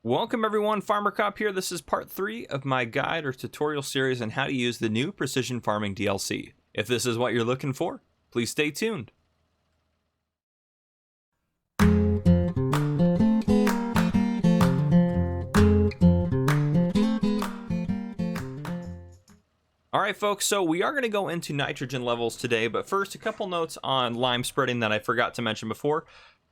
Welcome everyone, Farmer Cop here. This is part 3 of my guide or tutorial series on how to use the new Precision Farming DLC. If this is what you're looking for, please stay tuned. Alright folks, so we are going to go into nitrogen levels today, but first a couple notes on lime spreading that I forgot to mention before.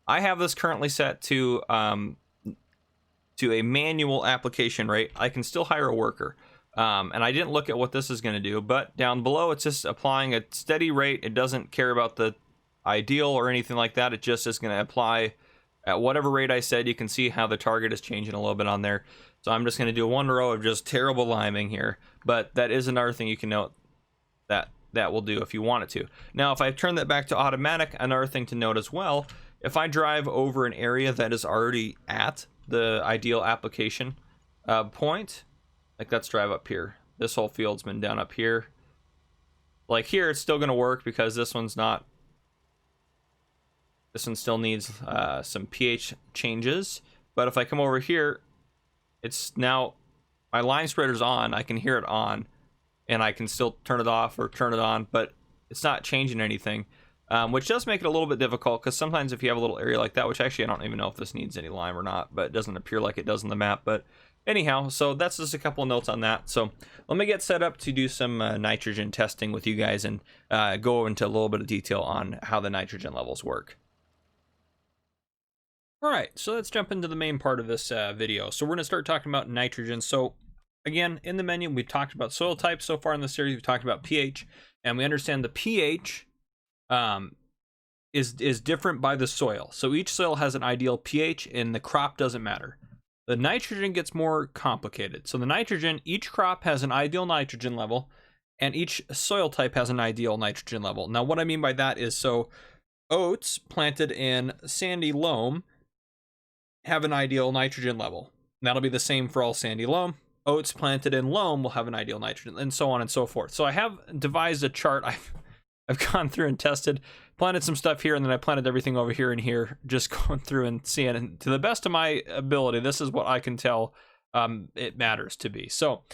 I have this currently set to a manual application rate. I can still hire a worker, and I didn't look at what this is going to do, but down below it's just applying a steady rate. It doesn't care about the ideal or anything like that. It just is going to apply at whatever rate I said. You can see how the target is changing a little bit on there. So I'm just going to do one row of just terrible liming here, but that is another thing you can note that will do if you want it to. Now if I turn that back to automatic, another thing to note as well, if I drive over an area that is already at the ideal application point, like let's drive up here. This whole field's been down up here. Like here, it's still going to work because this one's not. This one still needs some pH changes. But if I come over here, it's now my line spreader's on. I can hear it on, and I can still turn it off or turn it on, but it's not changing anything. Which does make it a little bit difficult because sometimes if you have a little area like that, which actually I don't even know if this needs any lime or not, but it doesn't appear like it does on the map. But anyhow, so that's just a couple of notes on that. So let me get set up to do some nitrogen testing with you guys and go into a little bit of detail on how the nitrogen levels work. All right, so let's jump into the main part of this video. So we're going to start talking about nitrogen. So again, in the menu, we've talked about soil types so far in the series. We've talked about pH, and we understand the pH is different by the soil. So each soil has an ideal pH and the crop doesn't matter. The nitrogen gets more complicated. So the nitrogen, each crop has an ideal nitrogen level and each soil type has an ideal nitrogen level. Now what I mean by that is, so oats planted in sandy loam have an ideal nitrogen level. That'll be the same for all sandy loam. Oats planted in loam will have an ideal nitrogen, and so on and so forth. So I have devised a chart. I've gone through and tested, planted some stuff here, and then I planted everything over here and here, just going through and seeing. And to the best of my ability, this is what I can tell it matters to be. So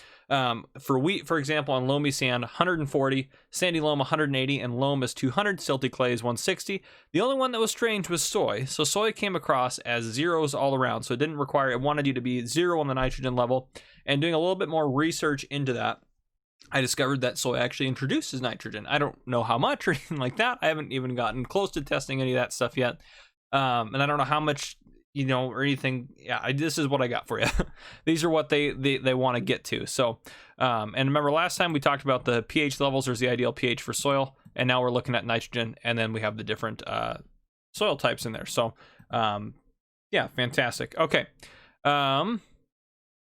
for wheat, for example, on loamy sand, 140, sandy loam 180, and loam is 200, silty clay is 160. The only one that was strange was soy. So soy came across as zeros all around. So it didn't require, it wanted you to be 0 on the nitrogen level. And doing a little bit more research into that, I discovered that soy actually introduces nitrogen. I don't know how much or anything like that. I haven't even gotten close to testing any of that stuff yet. And I don't know how much, you know, or anything. Yeah, this is what I got for you. These are what they want to get to. So, and remember last time we talked about the pH levels. There's the ideal pH for soil. And now we're looking at nitrogen. And then we have the different soil types in there. So, yeah, fantastic. Okay.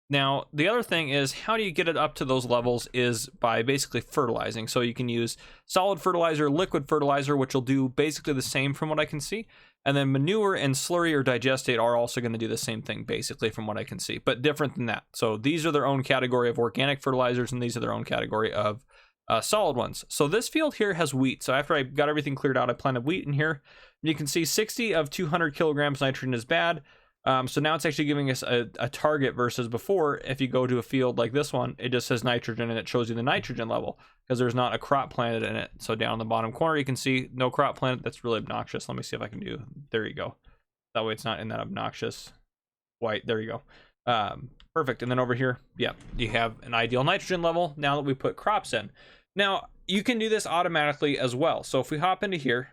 Now, the other thing is, how do you get it up to those levels is by basically fertilizing. So you can use solid fertilizer, liquid fertilizer, which will do basically the same from what I can see. And then manure and slurry or digestate are also going to do the same thing, basically, from what I can see, but different than that. So these are their own category of organic fertilizers, and these are their own category of solid ones. So this field here has wheat. So after I got everything cleared out, I planted wheat in here. And you can see 60 of 200 kilograms nitrogen is bad. So now it's actually giving us a target versus before. If you go to a field like this one, it just says nitrogen and it shows you the nitrogen level because there's not a crop planted in it. So down in the bottom corner, you can see no crop planted. That's really obnoxious. Let me see if I can do, there you go. That way it's not in that obnoxious white. There you go. Perfect. And then over here, yeah, you have an ideal nitrogen level now that we put crops in. Now you can do this automatically as well. So if we hop into here,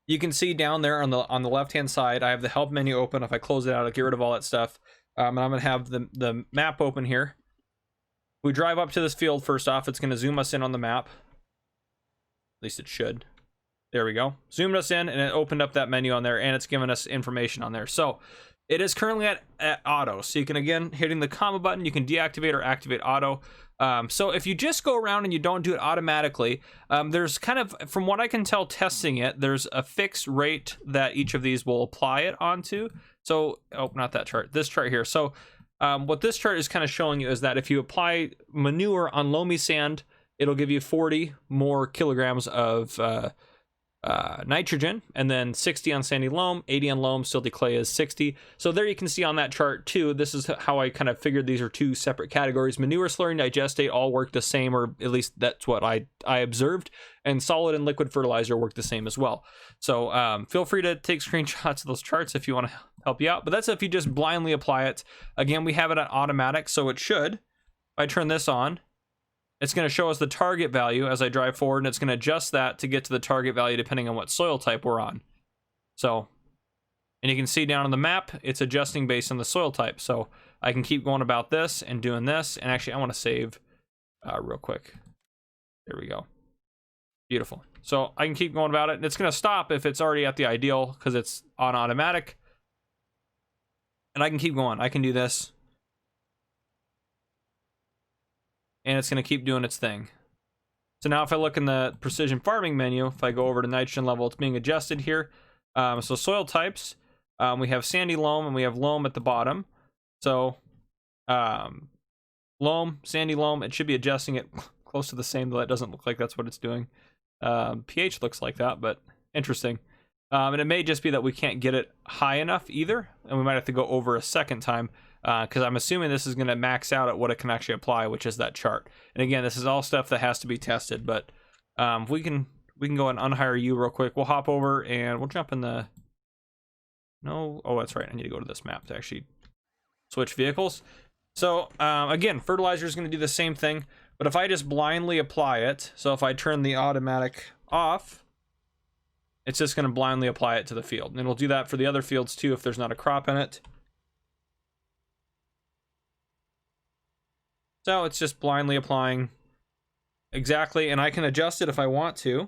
you can see down there on the left hand side, I have the help menu open. If I close it out, I'll get rid of all that stuff. And I'm going to have the map open here. We drive up to this field first off. It's going to zoom us in on the map. At least it should. There we go. Zoomed us in and it opened up that menu on there and it's giving us information on there. So it is currently at auto. So you can, again, hitting the comma button, you can deactivate or activate auto. So if you just go around and you don't do it automatically, there's kind of, from what I can tell testing it, there's a fixed rate that each of these will apply it onto. So, oh, not that chart, this chart here. So what this chart is kind of showing you is that if you apply manure on loamy sand, it'll give you 40 more kilograms of nitrogen, and then 60 on sandy loam, 80 on loam, silty clay is 60. So there you can see on that chart too, this is how I kind of figured these are two separate categories. Manure, slurry, and digestate all work the same, or at least that's what I observed, and solid and liquid fertilizer work the same as well. So feel free to take screenshots of those charts if you want to help you out, but that's if you just blindly apply it. Again, we have it on automatic, so it should, if I turn this on, it's going to show us the target value as I drive forward, and it's going to adjust that to get to the target value depending on what soil type we're on. So, and you can see down on the map, it's adjusting based on the soil type. So I can keep going about this and doing this. And actually, I want to save real quick. There we go. Beautiful. So I can keep going about it, and it's going to stop if it's already at the ideal because it's on automatic. And I can keep going. I can do this. And it's going to keep doing its thing. So now if I look in the precision farming menu, if I go over to nitrogen level, it's being adjusted here. So soil types, we have sandy loam and we have loam at the bottom. So loam, sandy loam, it should be adjusting it close to the same, though that doesn't look like that's what it's doing. pH looks like that, but interesting. And it may just be that we can't get it high enough either, and we might have to go over a second time. Because I'm assuming this is going to max out at what it can actually apply, which is that chart. And again, this is all stuff that has to be tested. But we can go and unhire you real quick. We'll hop over and we'll jump in the. No, oh, that's right. I need to go to this map to actually switch vehicles. So again, fertilizer is going to do the same thing. But if I just blindly apply it, so if I turn the automatic off, it's just going to blindly apply it to the field. And it'll do that for the other fields too if there's not a crop in it. So it's just blindly applying exactly, and I can adjust it if I want to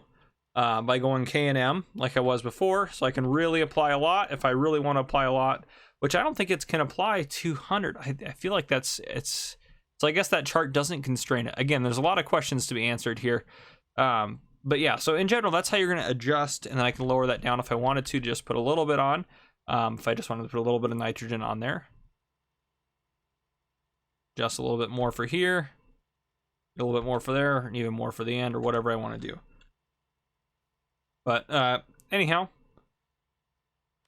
by going K&M like I was before, so I can really apply a lot if I really want to apply a lot, which I don't think it can apply 200. I feel like it's so I guess that chart doesn't constrain it. Again, there's a lot of questions to be answered here, but yeah, so in general, that's how you're going to adjust, and then I can lower that down if I wanted to, just put a little bit on, if I just wanted to put a little bit of nitrogen on there. Just a little bit more for here, a little bit more for there, and even more for the end, or whatever I want to do. But anyhow, if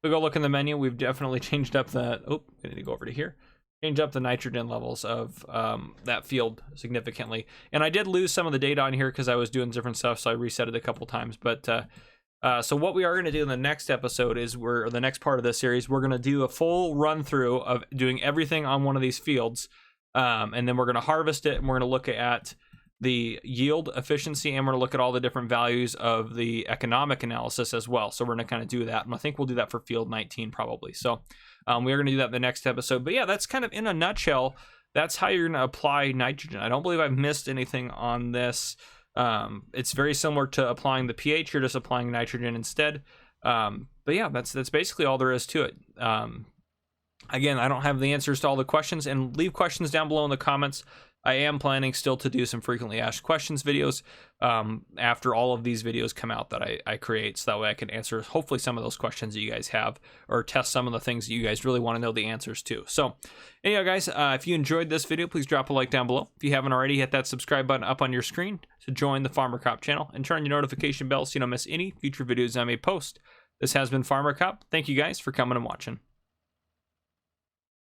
we go look in the menu, we've definitely changed up the, I need to go over to here, change up the nitrogen levels of that field significantly. And I did lose some of the data on here because I was doing different stuff, so I reset it a couple times. But so what we are going to do in the next episode is or the next part of this series, we're going to do a full run through of doing everything on one of these fields. And then we're going to harvest it, and we're going to look at the yield efficiency, and we're going to look at all the different values of the economic analysis as well. So we're going to kind of do that, and I think we'll do that for field 19 probably. So we are going to do that in the next episode. But yeah, that's kind of in a nutshell, that's how you're going to apply nitrogen. I don't believe I've missed anything on this. It's very similar to applying the pH. You're just applying nitrogen instead. But yeah, that's basically all there is to it. Again, I don't have the answers to all the questions, and leave questions down below in the comments. I am planning still to do some frequently asked questions videos after all of these videos come out that I create, so that way I can answer hopefully some of those questions that you guys have, or test some of the things that you guys really want to know the answers to. So anyhow, guys, if you enjoyed this video, please drop a like down below. If you haven't already, hit that subscribe button up on your screen to join the Farmer Cop channel, and turn on your notification bell so you don't miss any future videos I may post. This has been Farmer Cop. Thank you guys for coming and watching.